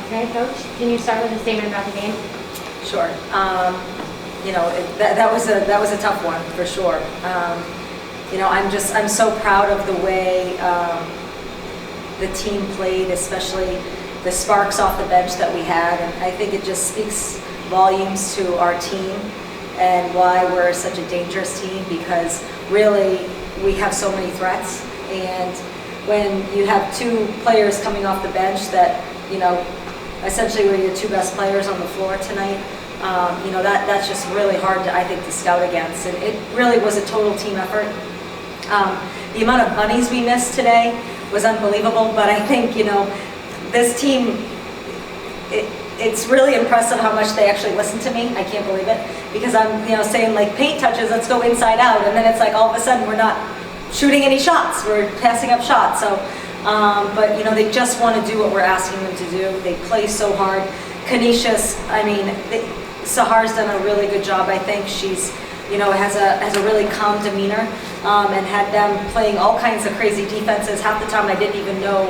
Okay, Coach, can you start with a statement about the game? Sure. That was a tough one for sure. I'm so proud of the way the team played, especially the sparks off the bench that we had, and I think it just speaks volumes to our team and why we're such a dangerous team, because really we have so many threats, and when you have two players coming off the bench that, essentially were your two best players on the floor tonight, that's just really hard I think to scout against. And it really was a total team effort. The amount of bunnies we missed today was unbelievable, but I think, this team, it's really impressive how much they actually listen to me. I can't believe it, because I'm, saying like paint touches, let's go inside out, and then it's like all of a sudden we're not shooting any shots, we're passing up shots. So, but they just want to do what we're asking them to do. They play so hard. Canisius, Sahar's done a really good job. I think she's, has a really calm demeanor, and had them playing all kinds of crazy defenses. Half the time I didn't even know,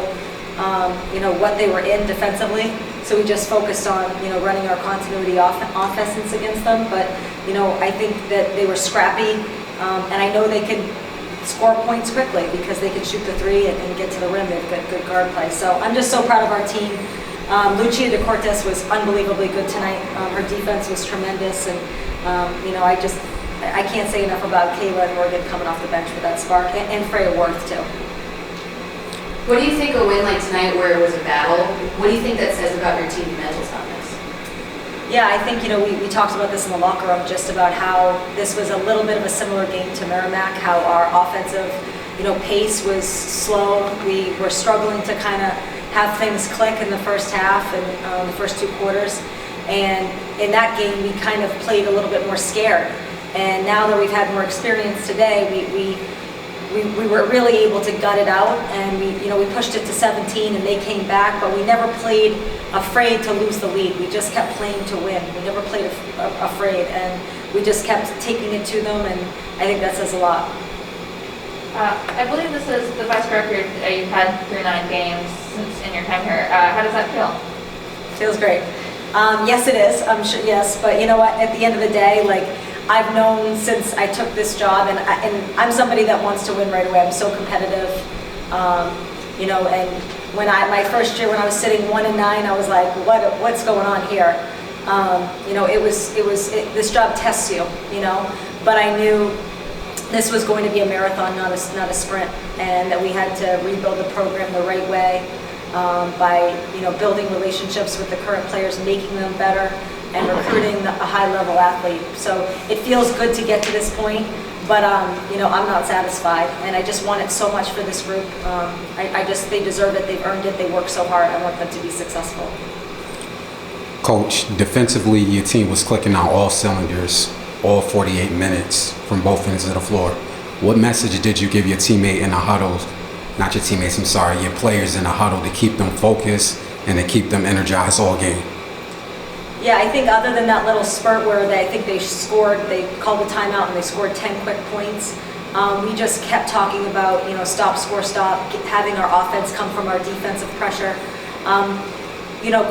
what they were in defensively. So we just focused on, running our continuity offense against them. But, I think that they were scrappy, and I know they can score points quickly because they can shoot the three and get to the rim. They've got good guard play. So I'm just so proud of our team. Lucia de Cortes was unbelievably good tonight. Her defense was tremendous, and I can't say enough about Kayla and Morgan coming off the bench with that spark, and Freya Worth too. What do you think a win like tonight, where it was a battle, what do you think that says about your team's mental toughness? Yeah, I think, we talked about this in the locker room, just about how this was a little bit of a similar game to Merrimack, how our offensive, pace was slow. We were struggling to kind of have things click in the first half and the first two quarters. And in that game, we kind of played a little bit more scared. And now that we've had more experience today, we were really able to gut it out, and we pushed it to 17 and they came back, but we never played afraid to lose the lead. We just kept playing to win. We never played afraid, and we just kept taking it to them, and I think that says a lot. I believe this is the best record you've had through 9 games since in your time here. How does that feel? Feels great. Yes, it is. I'm sure. Yes, but you know what? At the end of the day, I've known since I took this job, and I'm somebody that wants to win right away. I'm so competitive, and when my first year when I was sitting 1-9, I was like, what's going on here? This job tests you, but I knew this was going to be a marathon, not a sprint, and that we had to rebuild the program the right way, by building relationships with the current players, making them better, and recruiting a high-level athlete. So it feels good to get to this point, but I'm not satisfied, and I just want it so much for this group. They deserve it. They've earned it. They work so hard. I want them to be successful. Coach, defensively, your team was clicking on all cylinders, all 48 minutes from both ends of the floor. What message did you give your teammate in the huddle? Not your teammates, I'm sorry, your players in the huddle, to keep them focused and to keep them energized all game? Yeah, I think other than that little spurt where I think they called the timeout and they scored 10 quick points, we just kept talking about, stop, score, stop, having our offense come from our defensive pressure.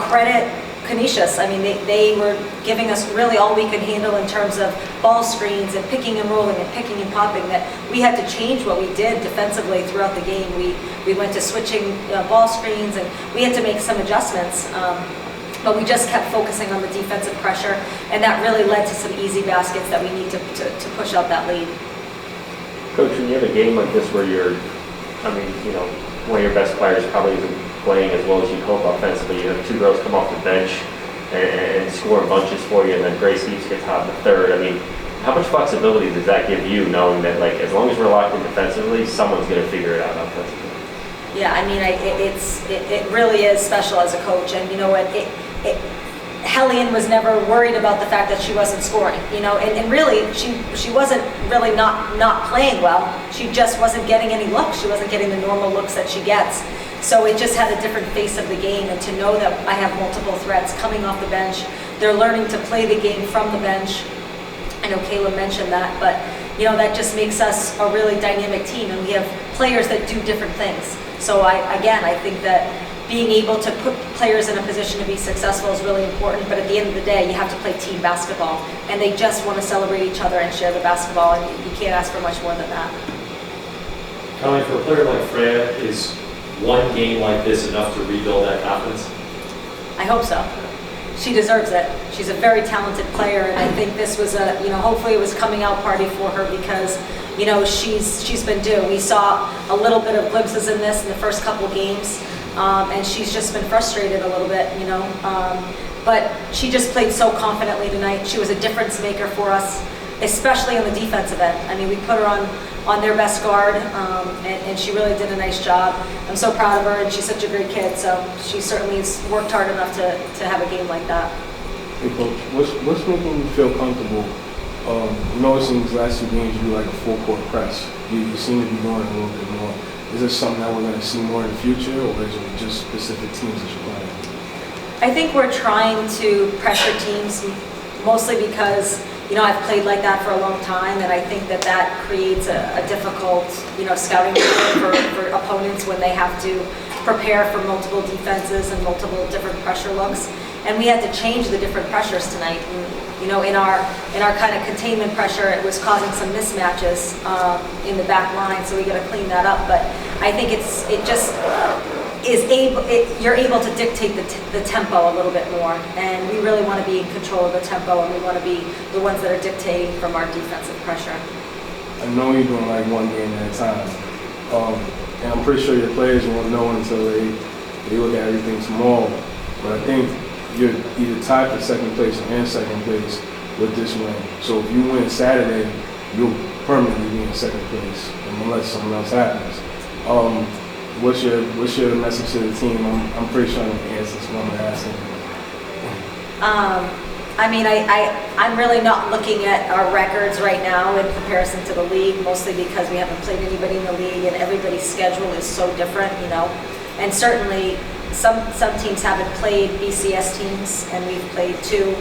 Credit Canisius. I mean, they were giving us really all we could handle in terms of ball screens and picking and rolling and picking and popping, that we had to change what we did defensively throughout the game. We went to switching ball screens, and we had to make some adjustments. But we just kept focusing on the defensive pressure, and that really led to some easy baskets that we need to push out that lead. Coach, when you have a game like this where one of your best players probably isn't playing as well as you'd hope offensively, you have two girls come off the bench and score in bunches for you, and then Grace Eves gets hot in the third. I mean, how much flexibility does that give you, knowing that as long as we're locked in defensively, someone's going to figure it out offensively? Yeah, I mean, it really is special as a coach, and you know what? Helene was never worried about the fact that she wasn't scoring, and really she wasn't really not playing well. She just wasn't getting any looks. She wasn't getting the normal looks that she gets. So it just had a different face of the game, and to know that I have multiple threats coming off the bench, they're learning to play the game from the bench. I know Kayla mentioned that, but that just makes us a really dynamic team, and we have players that do different things. So I think that being able to put players in a position to be successful is really important, but at the end of the day, you have to play team basketball, and they just want to celebrate each other and share the basketball, and you can't ask for much more than that. Colleen, for a player like Freya, is one game like this enough to rebuild that confidence? I hope so. She deserves it. She's a very talented player, and I think this was a, hopefully it was coming out party for her because, she's been due. We saw a little bit of glimpses in this in the first couple games, and she's just been frustrated a little bit, but she just played so confidently tonight. She was a difference maker for us, especially on the defensive end. I mean, we put her on their best guard, and she really did a nice job. I'm so proud of her, and she's such a great kid, so she certainly has worked hard enough to have a game like that. Hey Coach, what's making you feel comfortable noticing these last 2 games you do like a full court press? You seem to be doing it a little bit more. Is this something that we're going to see more in the future, or is it just specific teams that you're playing? I think we're trying to pressure teams mostly because I've played like that for a long time, and I think that creates a difficult, scouting for opponents when they have to prepare for multiple defenses and multiple different pressure looks. And we had to change the different pressures tonight. And, in our kind of containment pressure, it was causing some mismatches in the back line, so we got to clean that up. But I think you're able to dictate the tempo a little bit more, and we really want to be in control of the tempo, and we want to be the ones that are dictating from our defensive pressure. I know you're doing like one game at a time, and I'm pretty sure your players won't know until they look at everything tomorrow. But I think you're either tied for second place and second place with this win. So if you win Saturday, you'll permanently be in second place, unless something else happens. What's your message to the team? I'm pretty sure I know the answer to what I'm asking. I'm really not looking at our records right now in comparison to the league, mostly because we haven't played anybody in the league, and everybody's schedule is so different, And certainly, some teams haven't played BCS teams, and we've played 2,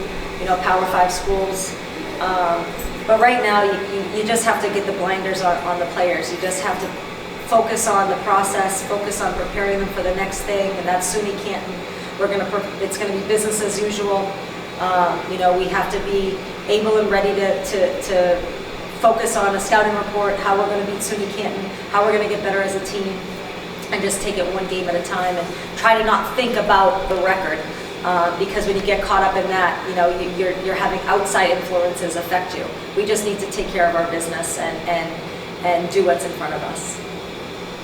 Power 5 schools. But right now, you just have to get the blinders on the players. You just have to focus on the process, focus on preparing them for the next thing, and that's SUNY Canton. It's going to be business as usual. We have to be able and ready to focus on a scouting report, how we're going to beat SUNY Canton, how we're going to get better as a team, and just take it one game at a time and try to not think about the record. Because when you get caught up in that, you're having outside influences affect you. We just need to take care of our business and do what's in front of us.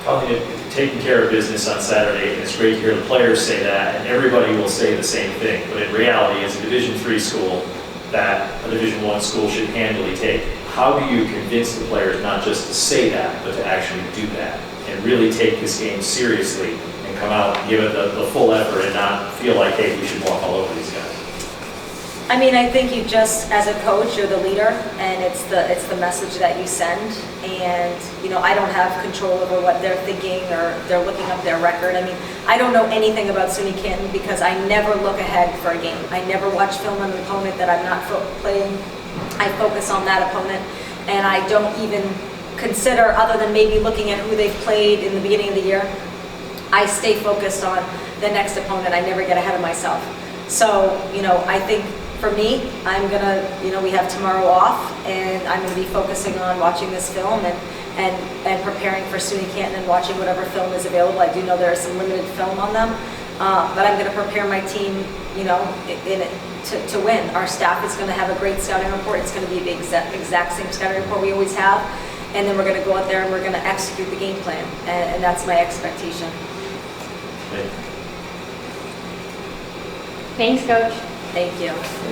Colleen, taking care of business on Saturday, and it's great to hear the players say that, and everybody will say the same thing. But in reality, it's a Division III school that a Division I school should handily take. How do you convince the players not just to say that, but to actually do that and really take this game seriously and come out and give it the full effort and not feel like, hey, we should walk all over these guys? I think you just, as a coach, you're the leader, and it's the message that you send. And I don't have control over what they're thinking or they're looking up their record. I don't know anything about SUNY Canton because I never look ahead for a game. I never watch film on an opponent that I'm not playing. I focus on that opponent, and I don't even consider, other than maybe looking at who they've played in the beginning of the year, I stay focused on the next opponent. I never get ahead of myself. So, I think for me, I'm gonna, we have tomorrow off, and I'm gonna be focusing on watching this film and preparing for SUNY Canton and watching whatever film is available. I do know there is some limited film on them, but I'm gonna prepare my team, to win. Our staff is gonna have a great scouting report. It's gonna be the exact same scouting report we always have, and then we're gonna go out there and we're gonna execute the game plan, and that's my expectation. Thanks, Coach. Thank you.